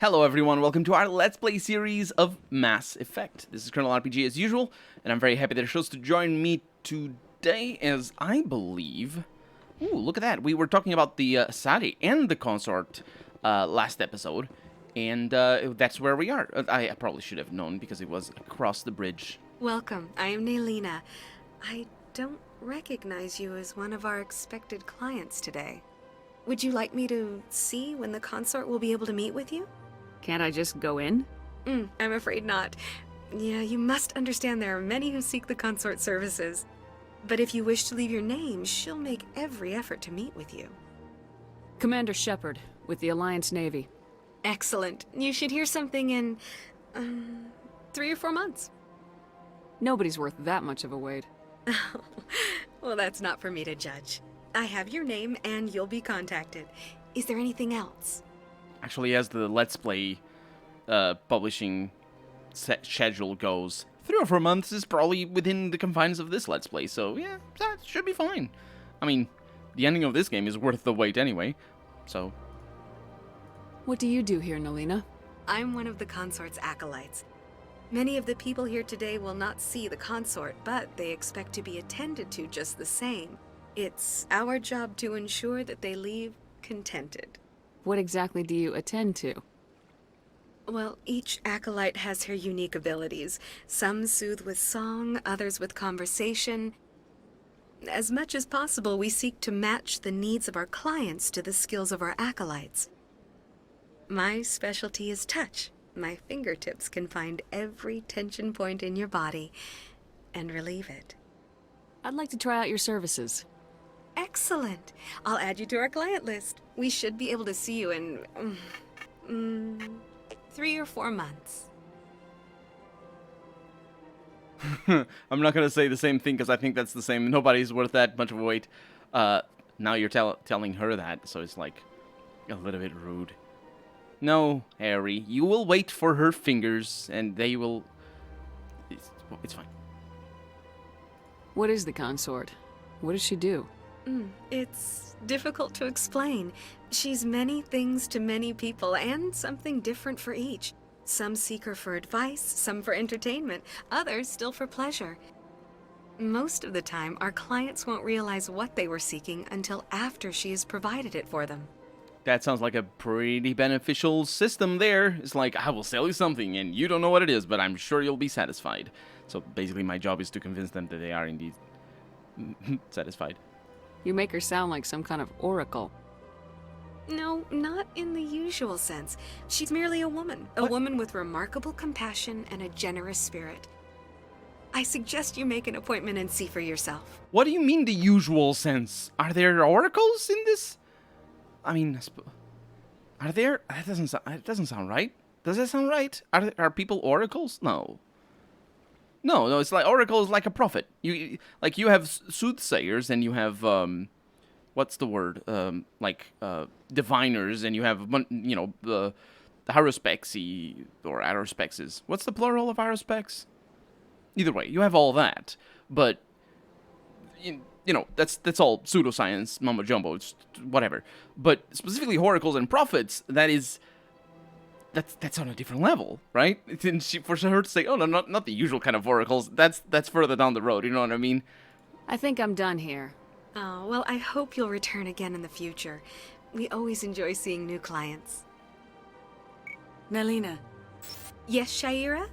Hello everyone, welcome to our Let's Play series of Mass Effect. This is Colonel RPG as usual, and I'm very happy that you're chose to join me today as I believe... Ooh, look at that. We were talking about the Sadi and the Consort last episode, and that's where we are. I probably should have known because it was across the bridge. Welcome, I am Nelina. I don't recognize you as one of our expected clients today. Would you like me to see when the Consort will be able to meet with you? Can't I just go in? I'm afraid not. Yeah, you must understand there are many who seek the Consort services. But if you wish to leave your name, she'll make every effort to meet with you. Commander Shepard, with the Alliance Navy. Excellent. You should hear something in, 3 or 4 months. Nobody's worth that much of a wait. Well, that's not for me to judge. I have your name and you'll be contacted. Is there anything else? Actually, as the Let's Play publishing schedule goes, 3 or 4 months is probably within the confines of this Let's Play, so yeah, that should be fine. I mean, the ending of this game is worth the wait anyway, so... What do you do here, Nelina? I'm one of the Consort's acolytes. Many of the people here today will not see the Consort, but they expect to be attended to just the same. It's our job to ensure that they leave contented. What exactly do you attend to? Well, each acolyte has her unique abilities. Some soothe with song, others with conversation. As much as possible, we seek to match the needs of our clients to the skills of our acolytes. My specialty is touch. My fingertips can find every tension point in your body and relieve it. I'd like to try out your services. Excellent. I'll add you to our client list. We should be able to see you in 3 or 4 months. I'm not going to say the same thing because I think that's the same. Nobody's worth that much of a wait. Now you're telling her that, so it's like a little bit rude. No, Harry, you will wait for her fingers and they will... It's fine. What is the Consort? What does she do? It's difficult to explain. She's many things to many people, and something different for each. Some seek her for advice, some for entertainment, others still for pleasure. Most of the time, our clients won't realize what they were seeking until after she has provided it for them. That sounds like a pretty beneficial system there. It's like, I will sell you something, and you don't know what it is, but I'm sure you'll be satisfied. So basically, my job is to convince them that they are indeed satisfied. You make her sound like some kind of oracle. No, not in the usual sense. She's merely a woman. A woman with remarkable compassion and a generous spirit. I suggest you make an appointment and see for yourself. What do you mean the usual sense? Are there oracles in this? I mean, are there? That doesn't sound right. Does that sound right? Are people oracles? No. No, it's like oracle is like a prophet. You have soothsayers and you have what's the word? Diviners, and you have the haruspexy or aruspexes. What's the plural of haruspex? Either way, you have all that, but that's all pseudoscience, mumbo jumbo. It's whatever. But specifically oracles and prophets, that's on a different level, right? And for her to say, oh no, not the usual kind of oracles, that's further down the road, you know what I mean? I think I'm done here. Oh, well, I hope you'll return again in the future. We always enjoy seeing new clients. Nelina, Yes, Shaira?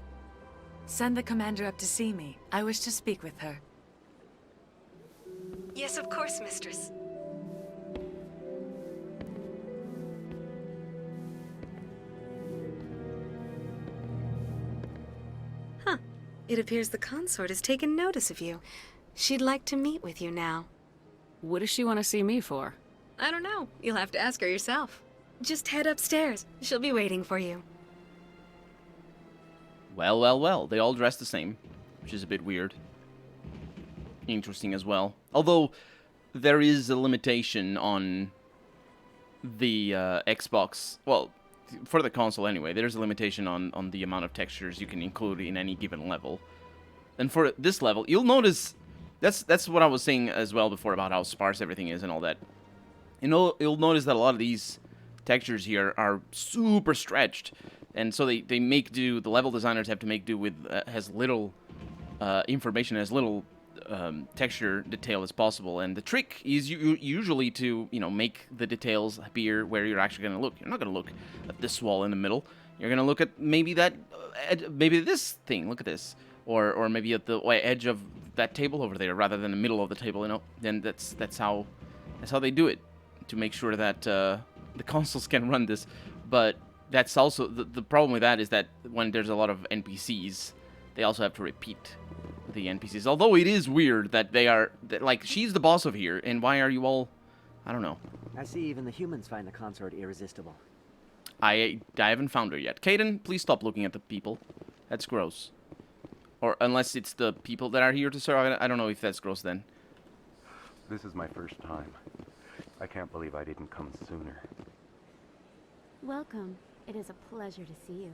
send the commander up to see me. I wish to speak with her. Yes, of course, mistress. Huh. It appears the Consort has taken notice of you. She'd like to meet with you now. What does she want to see me for? I don't know. You'll have to ask her yourself. Just head upstairs. She'll be waiting for you. Well. They all dress the same, which is a bit weird. Interesting as well. Although, there is a limitation on the Xbox... Well, for the console anyway, there's a limitation on the amount of textures you can include in any given level. And for this level, you'll notice... That's what I was saying as well before about how sparse everything is and all that. You'll notice that a lot of these textures here are super stretched, and so they make do. The level designers have to make do with as little information, as little texture detail as possible. And the trick is usually to make the details appear where you're actually going to look. You're not going to look at this wall in the middle. You're going to look at maybe that, maybe this thing. Look at this, or maybe at the edge of that table over there, rather than the middle of the table. Then that's how they do it, to make sure that the consoles can run this. But that's also the problem with that is that when there's a lot of NPCs, they also have to repeat the NPCs. Although it is weird that like, she's the boss of here, and why are you all, I don't know. I see even the humans find the consort irresistible. I haven't found her yet. Caden, please stop looking at the people. That's gross. Or unless it's the people that are here to serve. I don't know if that's gross then. This is my first time. I can't believe I didn't come sooner. Welcome. It is a pleasure to see you.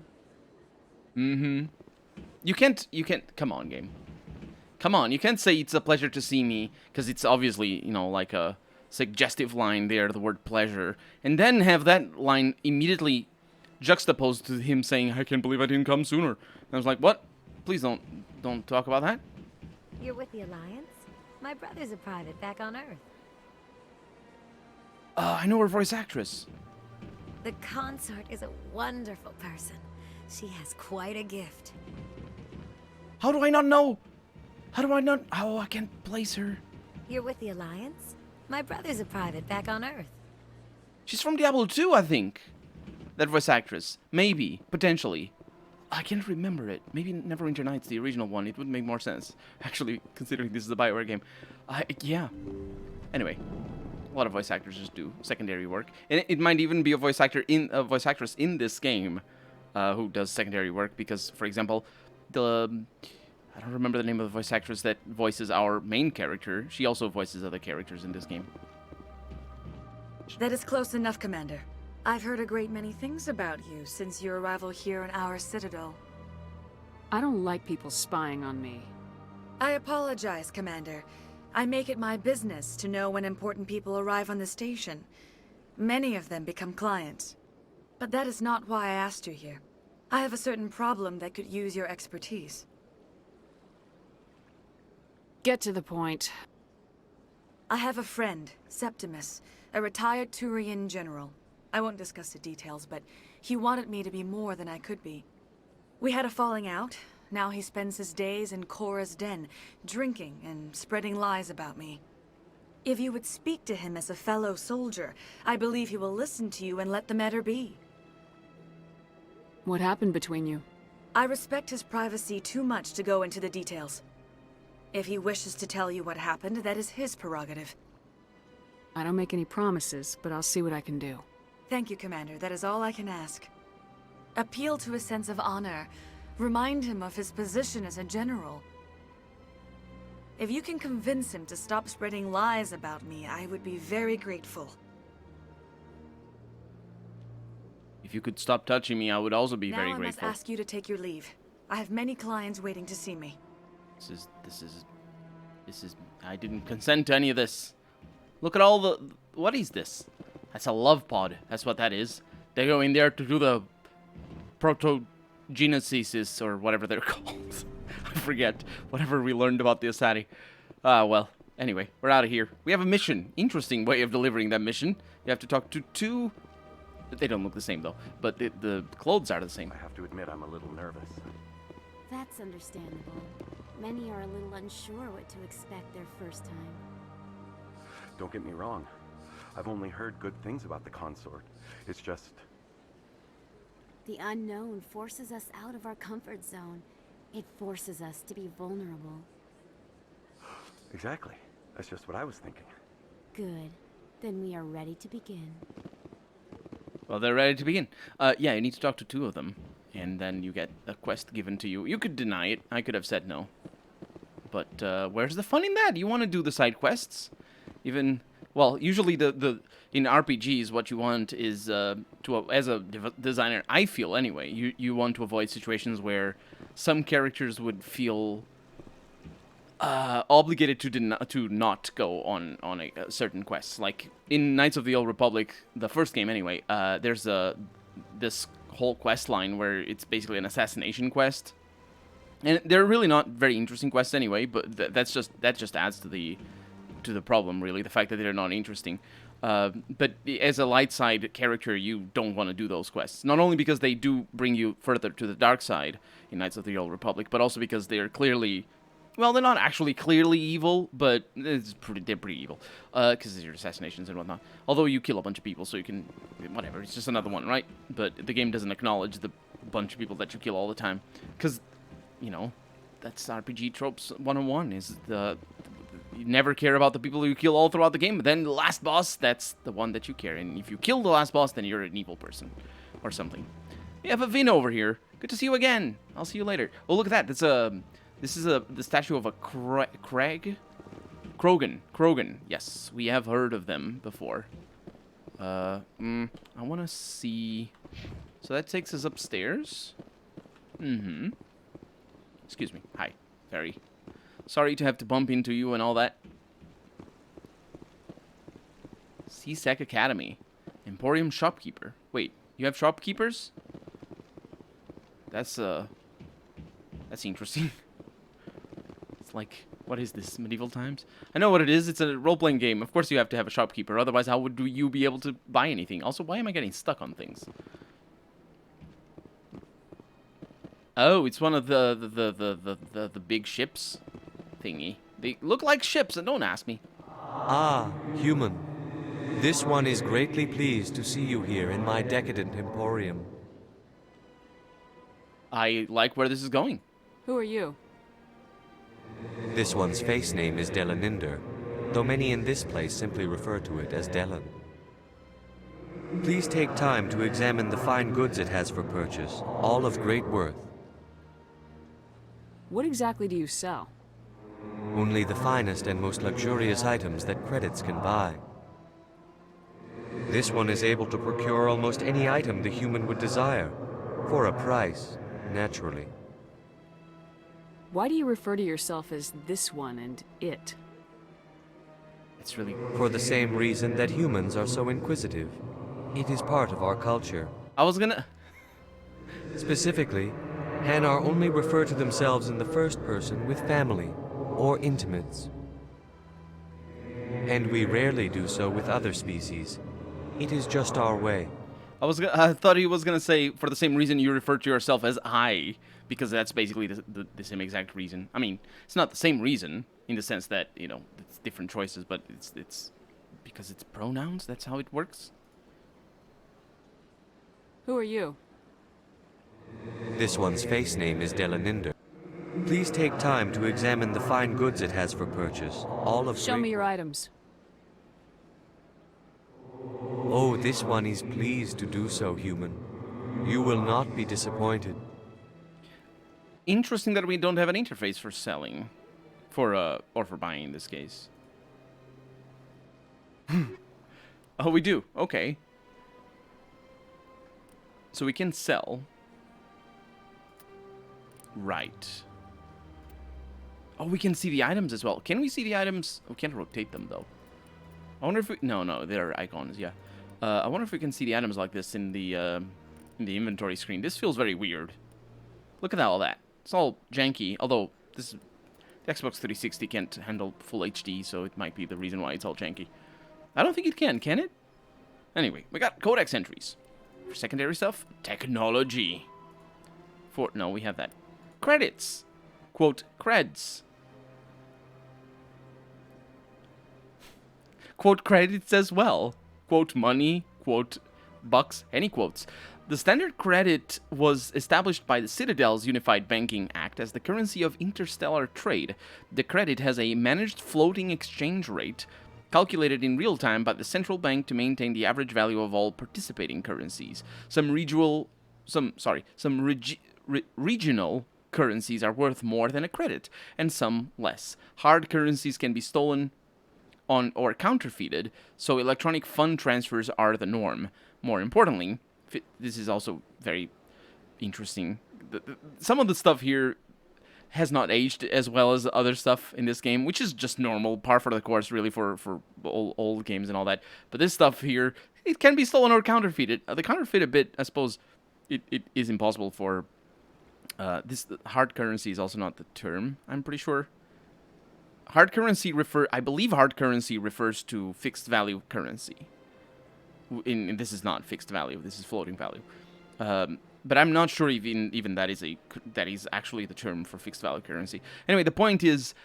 Mm-hmm. You can't, come on, game. Come on, you can't say it's a pleasure to see me, because it's obviously, like a suggestive line there, the word pleasure, and then have that line immediately juxtaposed to him saying, I can't believe I didn't come sooner. And I was like, what? Please don't talk about that. You're with the Alliance? My brother's a private back on Earth. I know her voice actress. The consort is a wonderful person. She has quite a gift. How do I not know? How do I not? Oh, I can't place her. You're with the Alliance? My brother's a private back on Earth. She's from Diablo 2, I think. That voice actress. Maybe. Potentially. I can't remember it. Maybe Neverwinter Nights, the original one. It would make more sense. Actually, considering this is a BioWare game. Yeah. Anyway. A lot of voice actors just do secondary work. And it might even be a voice actress in this game who does secondary work. Because, for example, I don't remember the name of the voice actress that voices our main character. She also voices other characters in this game. That is close enough, Commander. I've heard a great many things about you since your arrival here in our Citadel. I don't like people spying on me. I apologize, Commander. I make it my business to know when important people arrive on the station. Many of them become clients. But that is not why I asked you here. I have a certain problem that could use your expertise. Get to the point. I have a friend, Septimus, a retired Turian general. I won't discuss the details, but he wanted me to be more than I could be. We had a falling out. Now he spends his days in Korra's den, drinking and spreading lies about me. If you would speak to him as a fellow soldier, I believe he will listen to you and let the matter be. What happened between you? I respect his privacy too much to go into the details. If he wishes to tell you what happened, that is his prerogative. I don't make any promises, but I'll see what I can do. Thank you, Commander. That is all I can ask. Appeal to his sense of honor. Remind him of his position as a general. If you can convince him to stop spreading lies about me, I would be very grateful. If you could stop touching me, I would also be very Now I must grateful. ask you to take your leave. I have many clients waiting to see me. This is, I didn't consent to any of this. Look at all the, what is this? That's a love pod. That's what that is. They go in there to do the protogenesis or whatever they're called. I forget. Whatever we learned about the Asari. Well, anyway, we're out of here. We have a mission. Interesting way of delivering that mission. You have to talk to two... They don't look the same, though. But the clothes are the same. I have to admit I'm a little nervous. That's understandable. Many are a little unsure what to expect their first time. Don't get me wrong. I've only heard good things about the consort. It's just... The unknown forces us out of our comfort zone. It forces us to be vulnerable. Exactly. That's just what I was thinking. Good. Then we are ready to begin. Well, they're ready to begin. Yeah, you need to talk to two of them. And then you get a quest given to you. You could deny it. I could have said no. But where's the fun in that? You want to do the side quests? Even... Well, usually in RPGs, what you want is, as a designer, I feel anyway, you want to avoid situations where some characters would feel obligated to not go on a certain quests. Like in Knights of the Old Republic, the first game anyway, there's this whole quest line where it's basically an assassination quest, and they're really not very interesting quests anyway. But that just adds to the problem, really, the fact that they're not interesting. But as a light side character, you don't want to do those quests. Not only because they do bring you further to the dark side in Knights of the Old Republic, but also because they're clearly, well, they're not actually clearly evil, but they're pretty evil. Because there's your assassinations and whatnot. Although you kill a bunch of people, so you can, whatever, it's just another one, right? But the game doesn't acknowledge the bunch of people that you kill all the time. Because, you know, that's RPG tropes 101, is you never care about the people you kill all throughout the game, but then the last boss, that's the one that you care. And if you kill the last boss, then you're an evil person. Or something. We have a Vin over here. Good to see you again. I'll see you later. Oh, look at that. This is the statue of a Krogan. Krogan. Yes, we have heard of them before. I want to see... So that takes us upstairs. Excuse me. Hi. Very sorry to have to bump into you and all that. CSEC Academy. Emporium shopkeeper. Wait, you have shopkeepers? That's interesting. It's like, what is this, medieval times? I know what it is. It's a role-playing game. Of course you have to have a shopkeeper. Otherwise, how would you be able to buy anything? Also, why am I getting stuck on things? Oh, it's one of the big ships thingy. They look like ships, and don't ask me. Ah, human. This one is greatly pleased to see you here in my decadent emporium. I like where this is going. Who are you? This one's face name is Delaninder, though many in this place simply refer to it as Delan. Please take time to examine the fine goods it has for purchase, all of great worth. What exactly do you sell? Only the finest and most luxurious items that credits can buy. This one is able to procure almost any item the human would desire, for a price, naturally. Why do you refer to yourself as this one and it? It's really... For the same reason that humans are so inquisitive. It is part of our culture. I was gonna... Specifically, Hanar only refer to themselves in the first person with family or intimates. And we rarely do so with other species. It is just our way. I thought he was gonna say, for the same reason you refer to yourself as I, because that's basically the same exact reason. I mean, it's not the same reason, in the sense that, you know, it's different choices, but it's because it's pronouns, that's how it works. Who are you? This one's face name is Delaninder. Please take time to examine the fine goods it has for purchase, all of Show me your items. Oh, this one is pleased to do so, human. You will not be disappointed. Interesting that we don't have an interface for selling. Or for buying in this case. Oh, we do. Okay. So we can sell. Right. Oh, we can see the items as well. Can we see the items? We can't rotate them, though. I wonder if we... No, they're icons, yeah. I wonder if we can see the items like this in the inventory screen. This feels very weird. Look at all that. It's all janky, although the Xbox 360 can't handle full HD, so it might be the reason why it's all janky. I don't think it can it? Anyway, we got codex entries. For secondary stuff, technology. No, we have that. Credits. Quote, creds. Quote, credits as well. Quote, money. Quote, bucks. Any quotes. The standard credit was established by the Citadel's Unified Banking Act as the currency of interstellar trade. The credit has a managed floating exchange rate calculated in real time by the central bank to maintain the average value of all participating currencies. Some regional currencies are worth more than a credit, and some less. Hard currencies can be stolen on or counterfeited, so electronic fund transfers are the norm. More importantly, this is also very interesting. Some of the stuff here, has not aged as well as other stuff in this game, which is just normal, par for the course, really, for old games and all that. But this stuff here, it can be stolen or counterfeited. The counterfeited bit, I suppose, it is impossible for... this hard currency is also not the term, I'm pretty sure. Hard currency I believe hard currency refers to fixed value currency. This is not fixed value, this is floating value. But I'm not sure even that is actually the term for fixed value currency. Anyway, the point is,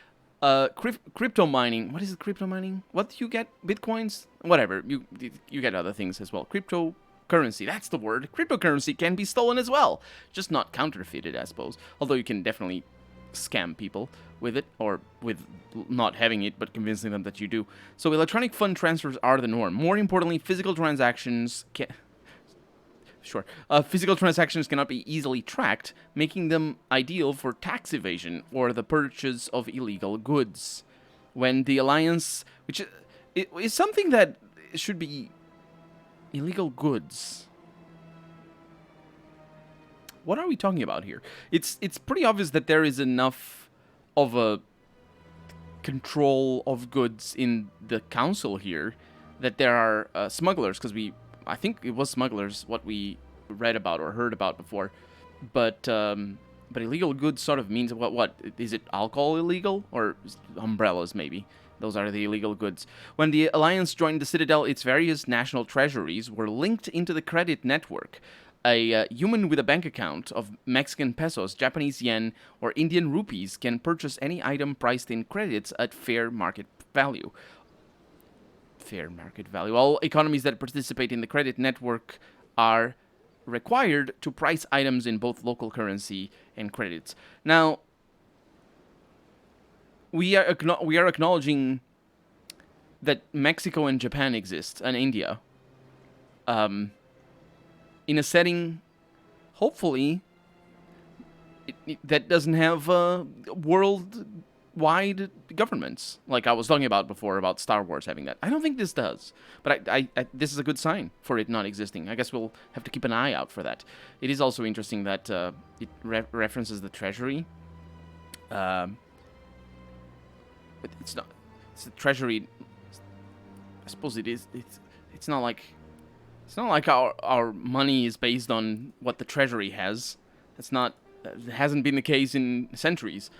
crypto mining. What is it, crypto mining? What do you get? Bitcoins? Whatever. You get other things as well. Cryptocurrency. That's the word. Cryptocurrency can be stolen as well, just not counterfeited, I suppose. Although you can definitely scam people with it, or with not having it, but convincing them that you do. So electronic fund transfers are the norm. More importantly, physical transactions can... Sure. Physical transactions cannot be easily tracked, making them ideal for tax evasion or the purchase of illegal goods. When the Alliance, which is something that should be illegal goods. What are we talking about here? It's pretty obvious that there is enough of a control of goods in the council here that there are smugglers, because I think it was smugglers, what we read about or heard about before. But illegal goods sort of means, what? Is it alcohol illegal? Or umbrellas, maybe? Those are the illegal goods. When the Alliance joined the Citadel, its various national treasuries were linked into the credit network. A human with a bank account of Mexican pesos, Japanese yen, or Indian rupees can purchase any item priced in credits at fair market value. Fair market value. All economies that participate in the credit network are required to price items in both local currency and credits. Now, we are acknowledging that Mexico and Japan exist, and India. In a setting, hopefully, that doesn't have worldwide governments, like I was talking about before, about Star Wars having that. I don't think this does, but this is a good sign for it not existing. I guess we'll have to keep an eye out for that. It is also interesting that it references the treasury. But it's not. It's the treasury. I suppose it is. It's not like. It's not like our money is based on what the treasury has. It's not. It hasn't been the case in centuries.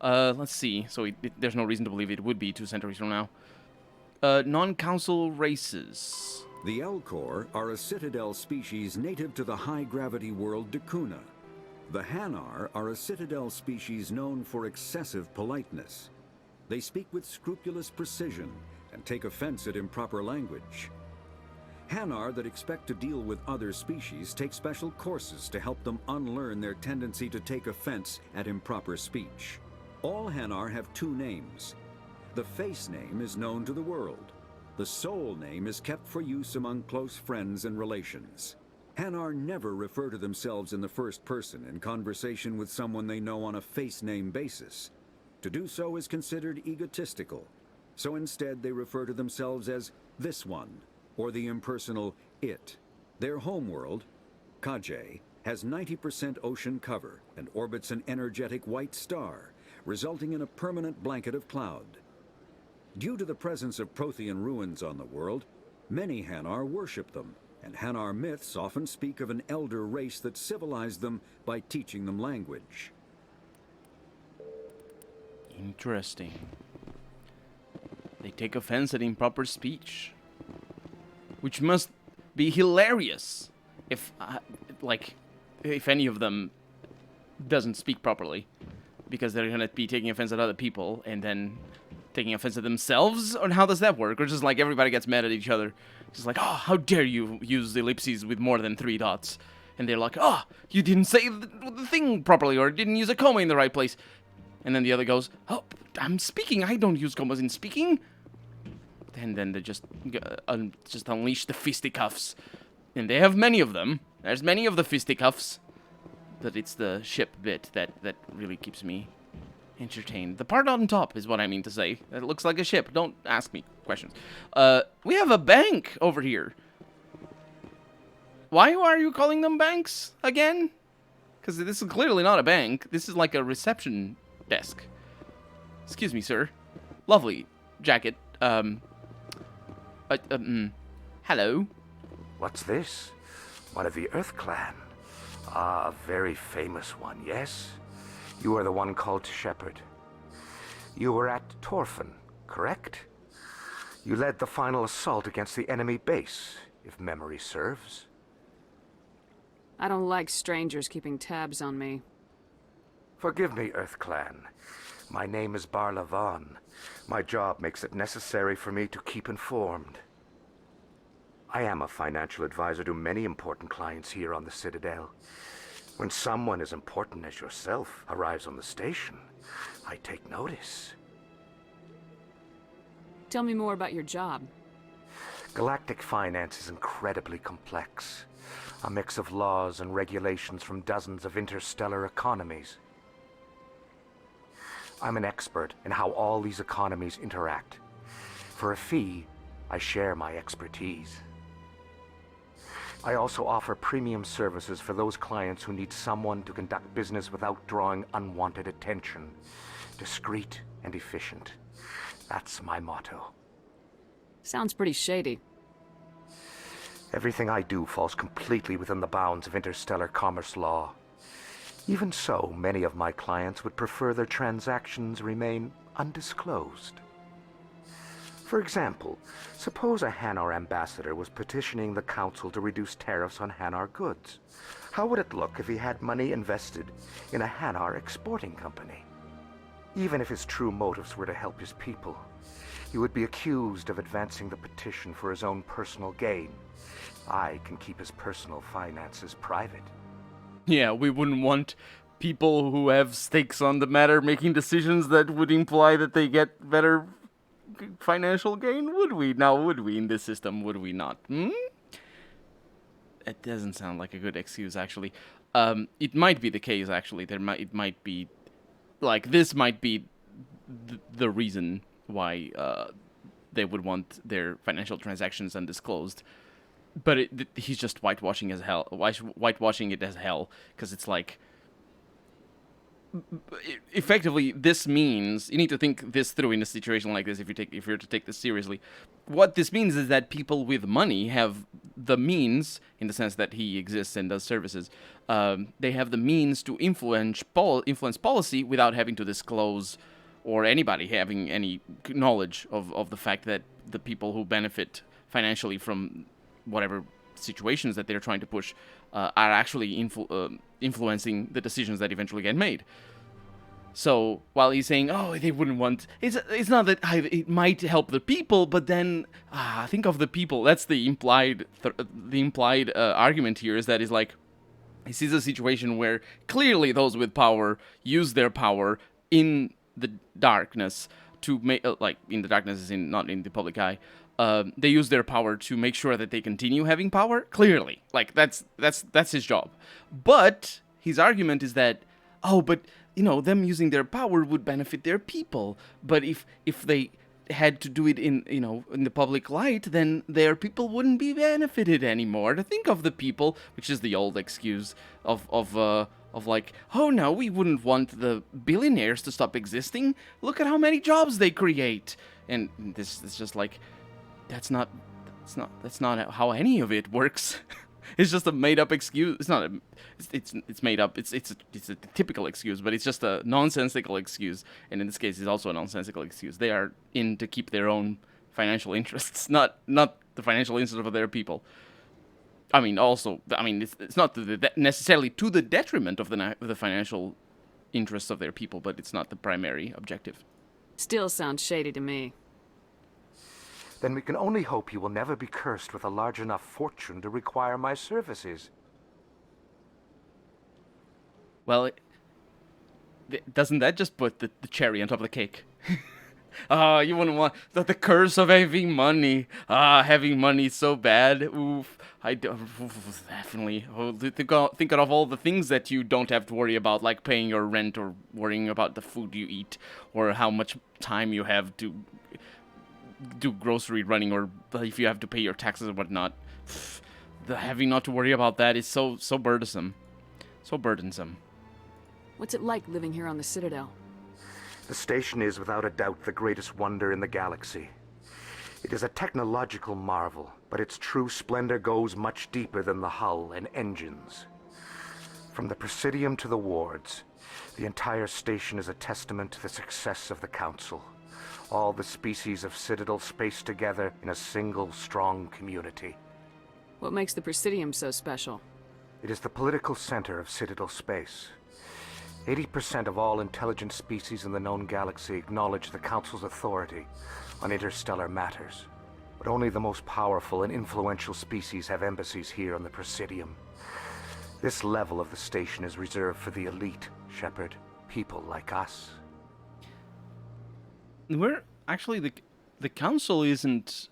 Let's see. So there's no reason to believe it would be 2 centuries from now. Non-council races. The Elcor are a Citadel species native to the high-gravity world Dakuna. The Hanar are a Citadel species known for excessive politeness. They speak with scrupulous precision and take offense at improper language. Hanar that expect to deal with other species take special courses to help them unlearn their tendency to take offense at improper speech. All Hanar have 2 names. The face name is known to the world. The soul name is kept for use among close friends and relations. Hanar never refer to themselves in the first person in conversation with someone they know on a face name basis. To do so is considered egotistical, so instead they refer to themselves as this one, or the impersonal it. Their homeworld, Kajay, has 90% ocean cover and orbits an energetic white star, resulting in a permanent blanket of cloud. Due to the presence of Prothean ruins on the world, many Hanar worship them, and Hanar myths often speak of an elder race that civilized them by teaching them language. Interesting. They take offense at improper speech. Which must be hilarious if any of them doesn't speak properly, because they're gonna be taking offense at other people and then taking offense at themselves. Or how does that work? Or just like everybody gets mad at each other, just like, oh, how dare you use ellipses with more than 3 dots? And they're like, oh, you didn't say the thing properly, or didn't use a comma in the right place. And then the other goes, oh, I'm speaking. I don't use commas in speaking. And then they just unleash the fisticuffs. And they have many of them. There's many of the fisticuffs. But it's the ship bit that really keeps me entertained. The part on top is what I mean to say. It looks like a ship. Don't ask me questions. We have a bank over here. Why are you calling them banks again? Because this is clearly not a bank. This is like a reception desk. Excuse me, sir. Lovely jacket. Hello. What's this? One of the Earth Clan. Ah, a very famous one, yes? You are the one called Shepherd. You were at Torfin, correct? You led the final assault against the enemy base, if memory serves. I don't like strangers keeping tabs on me. Forgive me, Earth Clan. My name is Barla Vaughn. My job makes it necessary for me to keep informed. I am a financial advisor to many important clients here on the Citadel. When someone as important as yourself arrives on the station, I take notice. Tell me more about your job. Galactic finance is incredibly complex. A mix of laws and regulations from dozens of interstellar economies. I'm an expert in how all these economies interact. For a fee, I share my expertise. I also offer premium services for those clients who need someone to conduct business without drawing unwanted attention. Discreet and efficient. That's my motto. Sounds pretty shady. Everything I do falls completely within the bounds of interstellar commerce law. Even so, many of my clients would prefer their transactions remain undisclosed. For example, suppose a Hanar ambassador was petitioning the council to reduce tariffs on Hanar goods. How would it look if he had money invested in a Hanar exporting company? Even if his true motives were to help his people, he would be accused of advancing the petition for his own personal gain. I can keep his personal finances private. Yeah, we wouldn't want people who have stakes on the matter making decisions that would imply that they get better financial gain, would we? Now, would we in this system? Would we not? It doesn't sound like a good excuse, actually. It might be the case, actually. It might be, like, this might be the reason why they would want their financial transactions undisclosed. But he's just whitewashing as hell. Whitewashing it as hell, because it's like, effectively, this means you need to think this through in a situation like this. If you're to take this seriously, what this means is that people with money have the means, in the sense that he exists and does services. They have the means to influence policy without having to disclose, or anybody having any knowledge of the fact that the people who benefit financially from whatever situations that they're trying to push are actually influencing the decisions that eventually get made. So while he's saying, "Oh, they wouldn't want," it's not that it might help the people, but then think of the people. That's the implied argument here. Is that is like he sees a situation where clearly those with power use their power in the darkness to make like in the darkness is in not in the public eye. They use their power to make sure that they continue having power. Clearly, like that's his job. But his argument is that, oh, but you know, them using their power would benefit their people. But if they had to do it in the public light, then their people wouldn't be benefited anymore. To think of the people, which is the old excuse of like, oh no, we wouldn't want the billionaires to stop existing. Look at how many jobs they create. And this is just like, that's not how any of it works. It's just a made-up excuse. It's not. It's made up. It's a typical excuse, but it's just a nonsensical excuse. And in this case, it's also a nonsensical excuse. They are in to keep their own financial interests, not the financial interests of their people. I mean, also, it's not necessarily to the detriment of the financial interests of their people, but it's not the primary objective. Still sounds shady to me. Then we can only hope you will never be cursed with a large enough fortune to require my services. Well, doesn't that just put the cherry on top of the cake? You wouldn't want the curse of having money. Having money is so bad. Oof. Definitely. Think of all the things that you don't have to worry about, like paying your rent or worrying about the food you eat or how much time you have to do grocery running, or if you have to pay your taxes and whatnot. The having not to worry about that is so burdensome. So burdensome. What's it like living here on the Citadel? The station is without a doubt the greatest wonder in the galaxy. It is a technological marvel, but its true splendor goes much deeper than the hull and engines. From the Presidium to the wards, the entire station is a testament to the success of the Council. All the species of Citadel spaced together in a single, strong community. What makes the Presidium so special? It is the political center of Citadel space. 80% of all intelligent species in the known galaxy acknowledge the Council's authority on interstellar matters. But only the most powerful and influential species have embassies here on the Presidium. This level of the station is reserved for the elite, Shepard. People like us. We're actually the council isn't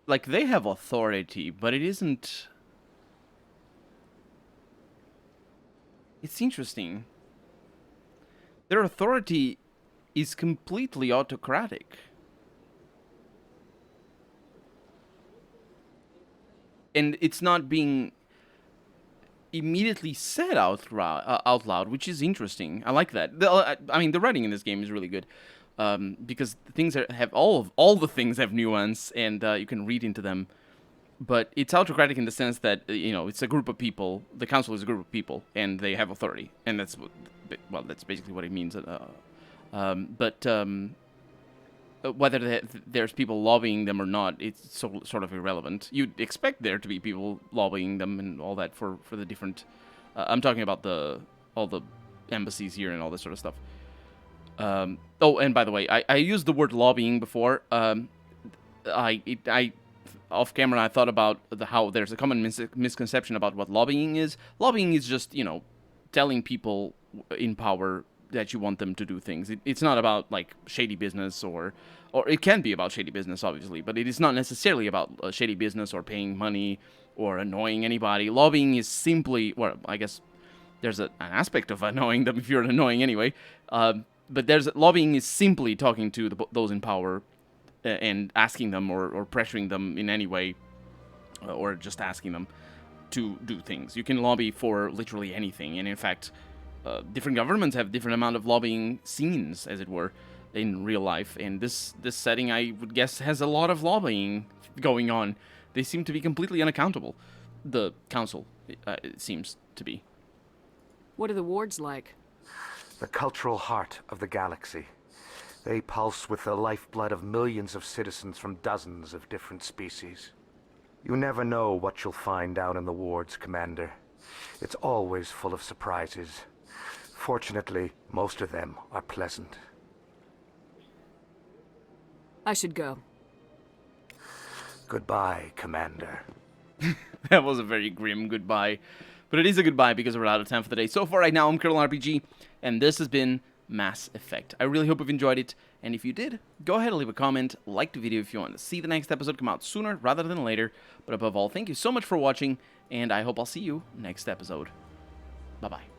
like they have authority, but it isn't. It's interesting. Their authority is completely autocratic. And it's not being immediately said out loud, which is interesting. I like that. I mean, the writing in this game is really good, because things have all the things have nuance, and you can read into them. But it's autocratic in the sense that it's a group of people. The council is a group of people, and they have authority, and that's basically what it means. Whether there's people lobbying them or not, it's sort of irrelevant. You'd expect there to be people lobbying them and all that for the different. I'm talking about all the embassies here and all this sort of stuff. Oh, and by the way, I used the word lobbying before. I off camera I thought about how there's a common misconception about what lobbying is. Lobbying is just telling people in power that you want them to do things. It's not about like shady business or it can be about shady business, obviously, but it is not necessarily about shady business or paying money or annoying anybody. Lobbying is simply, well, I guess there's an aspect of annoying them if you're annoying anyway, but lobbying is simply talking to those in power and asking them or pressuring them in any way, or just asking them to do things. You can lobby for literally anything, and in fact, different governments have different amount of lobbying scenes, as it were, in real life. And this setting, I would guess, has a lot of lobbying going on. They seem to be completely unaccountable. The council, it seems to be. What are the wards like? The cultural heart of the galaxy. They pulse with the lifeblood of millions of citizens from dozens of different species. You never know what you'll find down in the wards, Commander. It's always full of surprises. Fortunately, most of them are pleasant. I should go. Goodbye, Commander. That was a very grim goodbye. But it is a goodbye because we're out of time for the day. So far right now, I'm Colonel RPG, and this has been Mass Effect. I really hope you've enjoyed it, and if you did, go ahead and leave a comment, like the video if you want to see the next episode come out sooner rather than later. But above all, thank you so much for watching, and I hope I'll see you next episode. Bye-bye.